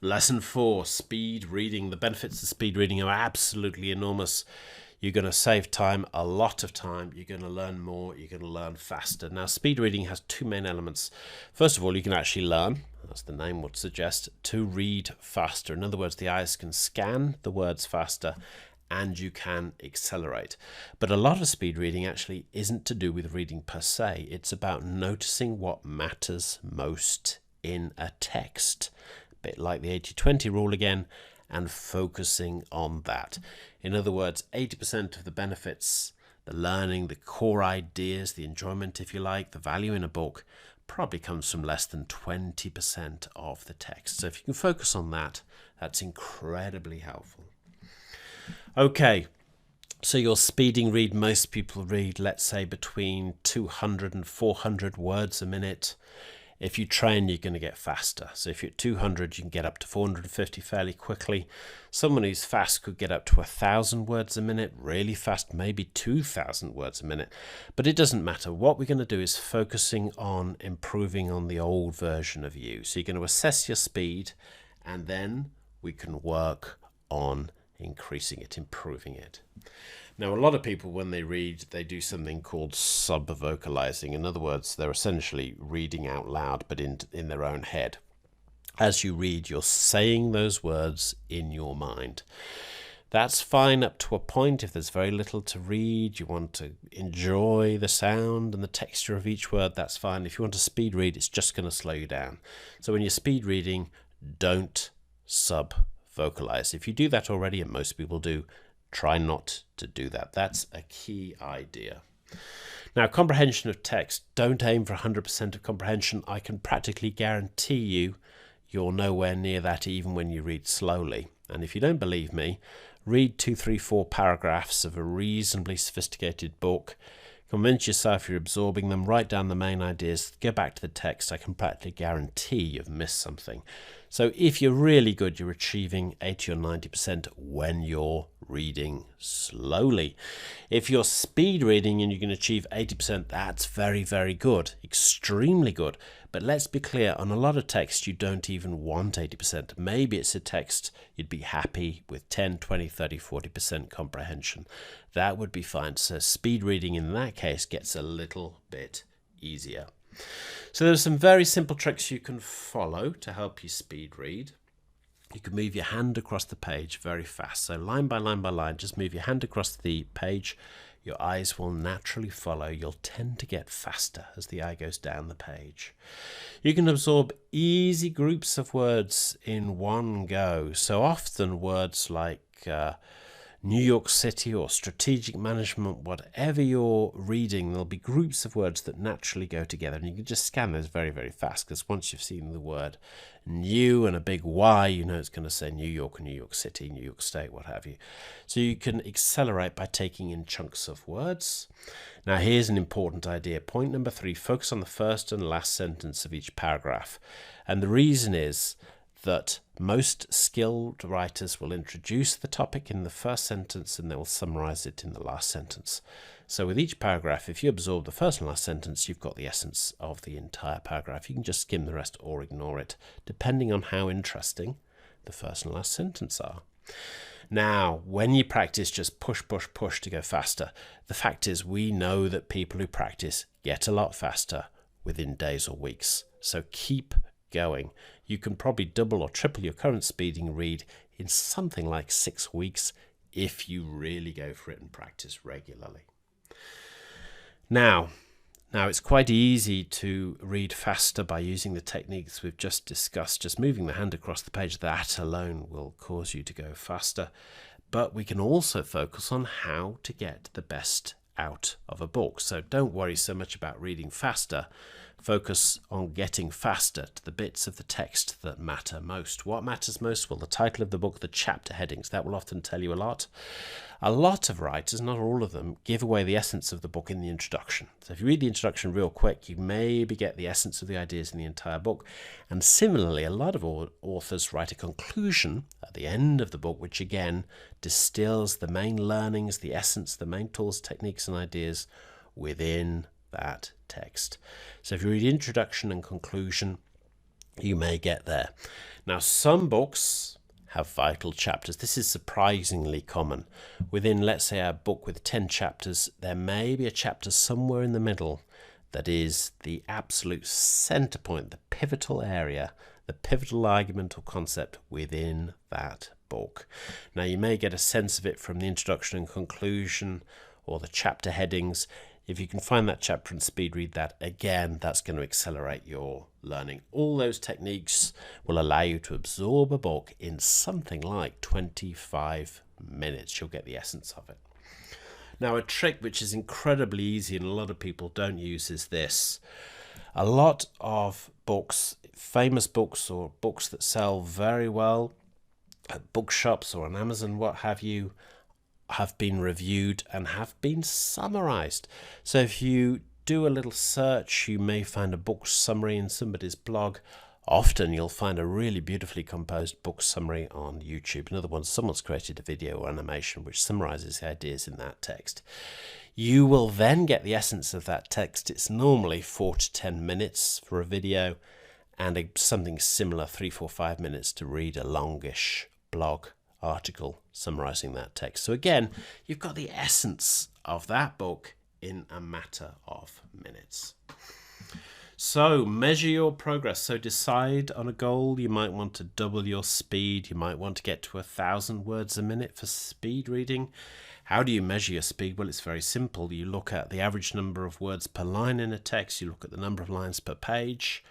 Lesson 4, speed reading. The benefits of speed reading are absolutely enormous. You're going to save time, a lot of time. You're going to learn more. You're going to learn faster. Now, speed reading has two main elements. First of all, you can actually learn, as the name would suggest, to read faster. In other words, the eyes can scan the words faster and you can accelerate. But a lot of speed reading actually isn't to do with reading per se. It's about noticing what matters most in a text. A bit like the 80-20 rule again, and focusing on that. In other words, 80% of the benefits, the learning, the core ideas, the enjoyment, if you like, the value in a book probably comes from less than 20% of the text. So if you can focus on that, that's incredibly helpful. Okay, so your speeding read, most people read, let's say, between 200 and 400 words a minute. If you train, you're going to get faster. So if you're at 200, you can get up to 450 fairly quickly. Someone who's fast could get up to 1,000 words a minute, really fast, maybe 2,000 words a minute. But it doesn't matter. What we're going to do is focusing on improving on the old version of you. So you're going to assess your speed, and then we can work on increasing it, improving it. Now, a lot of people, when they read, they do something called sub-vocalizing. In other words, they're essentially reading out loud, but in their own head. As you read, you're saying those words in your mind. That's fine up to a point. If there's very little to read, you want to enjoy the sound and the texture of each word, that's fine. If you want to speed read, it's just going to slow you down. So when you're speed reading, don't sub-vocalize. If you do that already, and most people do, try not to do that. That's a key idea. Now, comprehension of text. Don't aim for 100% of comprehension. I can practically guarantee you you're nowhere near that even when you read slowly. And if you don't believe me, read 2, 3, 4 paragraphs of a reasonably sophisticated book. Convince yourself you're absorbing them. Write down the main ideas. Go back to the text. I can practically guarantee you've missed something. So if you're really good, you're achieving 80 or 90% when you're reading slowly. If you're speed reading and you can achieve 80%, that's very, very good, extremely good. But let's be clear, on a lot of text, you don't even want 80%. Maybe it's a text you'd be happy with 10, 20, 30, 40% comprehension. That would be fine. So speed reading in that case gets a little bit easier. So there's some very simple tricks you can follow to help you speed read. You can move your hand across the page very fast. So line by line by line, just move your hand across the page. Your eyes will naturally follow. You'll tend to get faster as the eye goes down the page. You can absorb easy groups of words in one go. So often words like New York City or strategic management, whatever you're reading, there'll be groups of words that naturally go together, and you can just scan those very, very fast, because once you've seen the word new and a big Y, you know it's going to say New York, New York City, New York State, what have you. So you can accelerate by taking in chunks of words. Now here's an important idea. Point number 3, focus on the first and last sentence of each paragraph. And the reason is that most skilled writers will introduce the topic in the first sentence and they will summarize it in the last sentence. So with each paragraph, if you absorb the first and last sentence, you've got the essence of the entire paragraph. You can just skim the rest or ignore it, depending on how interesting the first and last sentence are. Now, when you practice, just push, push, push to go faster. The fact is, we know that people who practice get a lot faster within days or weeks. So keep going. You can probably double or triple your current speeding read in something like 6 weeks if you really go for it and practice regularly. Now it's quite easy to read faster by using the techniques we've just discussed. Just moving the hand across the page, that alone will cause you to go faster. But we can also focus on how to get the best out of a book. So don't worry so much about reading faster. Focus on getting faster to the bits of the text that matter most. What matters most? Well, the title of the book, the chapter headings, that will often tell you a lot. A lot of writers, not all of them, give away the essence of the book in the introduction. So if you read the introduction real quick, you maybe get the essence of the ideas in the entire book. And similarly, a lot of authors write a conclusion at the end of the book, which again distills the main learnings, the essence, the main tools, techniques, and ideas within that text. So if you read introduction and conclusion, you may get there. Now, some books have vital chapters. This is surprisingly common. Within, let's say, a book with 10 chapters, there may be a chapter somewhere in the middle that is the absolute center point, the pivotal area, the pivotal argument or concept within that book. Now, you may get a sense of it from the introduction and conclusion or the chapter headings. If you can find that chapter and speed read that, again, that's going to accelerate your learning. All those techniques will allow you to absorb a book in something like 25 minutes. You'll get the essence of it. Now, a trick which is incredibly easy and a lot of people don't use is this. A lot of books, famous books or books that sell very well at bookshops or on Amazon, what have you, have been reviewed and have been summarized. So if you do a little search, you may find a book summary in somebody's blog. Often you'll find a really beautifully composed book summary on YouTube. In other words, someone's created a video or animation which summarizes the ideas in that text. You will then get the essence of that text. It's normally 4 to 10 minutes for a video and something similar, 3, 4, 5 minutes to read a longish blog article summarizing that text. So again, you've got the essence of that book in a matter of minutes. So measure your progress. So decide on a goal. You might want to double your speed. You might want to get to 1,000 words a minute for speed reading. How do you measure your speed? Well, it's very simple. You look at the average number of words per line in a text. You look at the number of lines per page.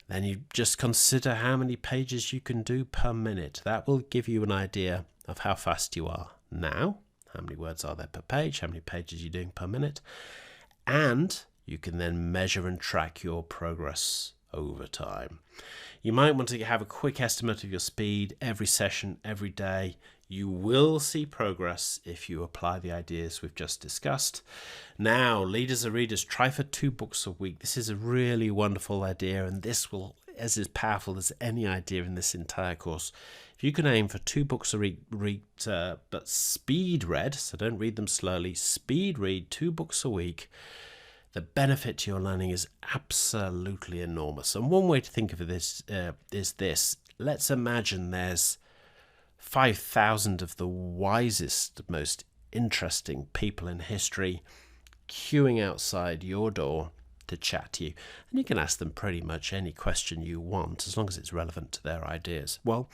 Then you just consider how many pages you can do per minute. That will give you an idea of how fast you are now. How many words are there per page? How many pages are you doing per minute? And you can then measure and track your progress over time. You might want to have a quick estimate of your speed every session, every day. You will see progress if you apply the ideas we've just discussed. Now, leaders or readers, try for 2 books a week. This is a really wonderful idea, and this will, as powerful as any idea in this entire course. If you can aim for 2 books a week, but speed read, so don't read them slowly, speed read 2 books a week, the benefit to your learning is absolutely enormous. And one way to think of this is this. Let's imagine there's 5,000 of the wisest, most interesting people in history queuing outside your door to chat to you. And you can ask them pretty much any question you want, as long as it's relevant to their ideas. Well,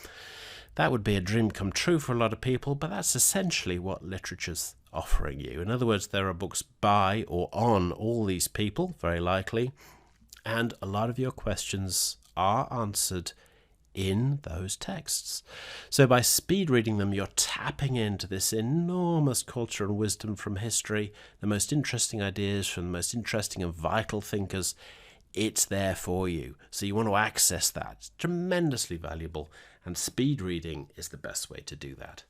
that would be a dream come true for a lot of people, but that's essentially what literature's offering you. In other words, there are books by or on all these people, very likely, and a lot of your questions are answered in those texts. So by speed reading them, you're tapping into this enormous culture and wisdom from history, the most interesting ideas from the most interesting and vital thinkers. It's there for you. So you want to access that. It's tremendously valuable, and speed reading is the best way to do that.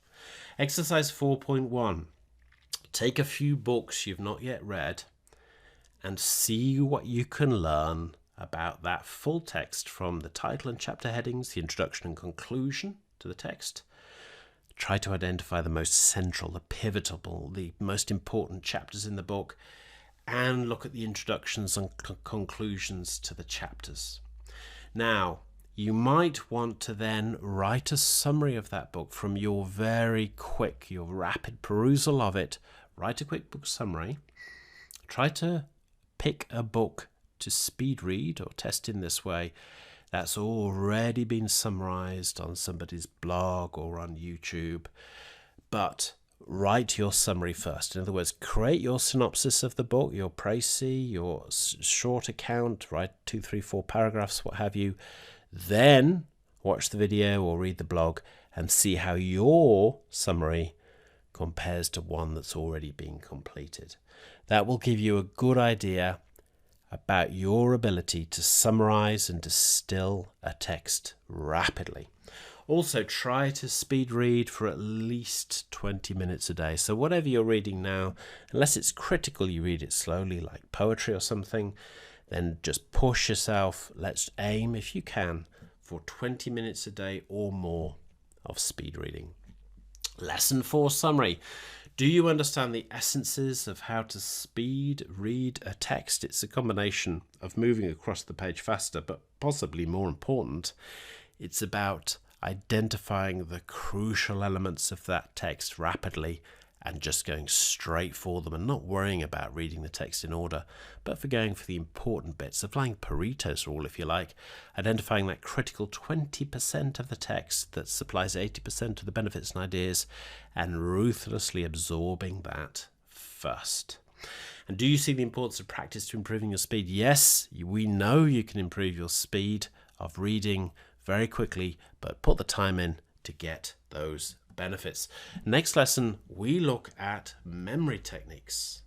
Exercise 4.1. Take a few books you've not yet read and see what you can learn about that full text from the title and chapter headings, the introduction and conclusion to the text. Try to identify the most central, the pivotal, the most important chapters in the book, and look at the introductions and conclusions to the chapters. Now, you might want to then write a summary of that book from your very quick, your rapid perusal of it. Write a quick book summary. Try to pick a book to speed read or test in this way that's already been summarized on somebody's blog or on YouTube, but write your summary first. In other words, create your synopsis of the book, your précis, your short account, write 2, 3, 4 paragraphs, what have you. Then watch the video or read the blog and see how your summary compares to one that's already been completed. That will give you a good idea about your ability to summarize and distill a text rapidly. Also, try to speed read for at least 20 minutes a day. So whatever you're reading now, unless it's critical you read it slowly, like poetry or something, then just push yourself. Let's aim, if you can, for 20 minutes a day or more of speed reading. Lesson 4 summary. Do you understand the essences of how to speed read a text? It's a combination of moving across the page faster, but possibly more important, it's about identifying the crucial elements of that text rapidly and just going straight for them and not worrying about reading the text in order, but for going for the important bits, applying Pareto's rule, if you like, identifying that critical 20% of the text that supplies 80% of the benefits and ideas, and ruthlessly absorbing that first. And do you see the importance of practice to improving your speed? Yes, we know you can improve your speed of reading very quickly, but put the time in to get those benefits. Next lesson, we look at memory techniques.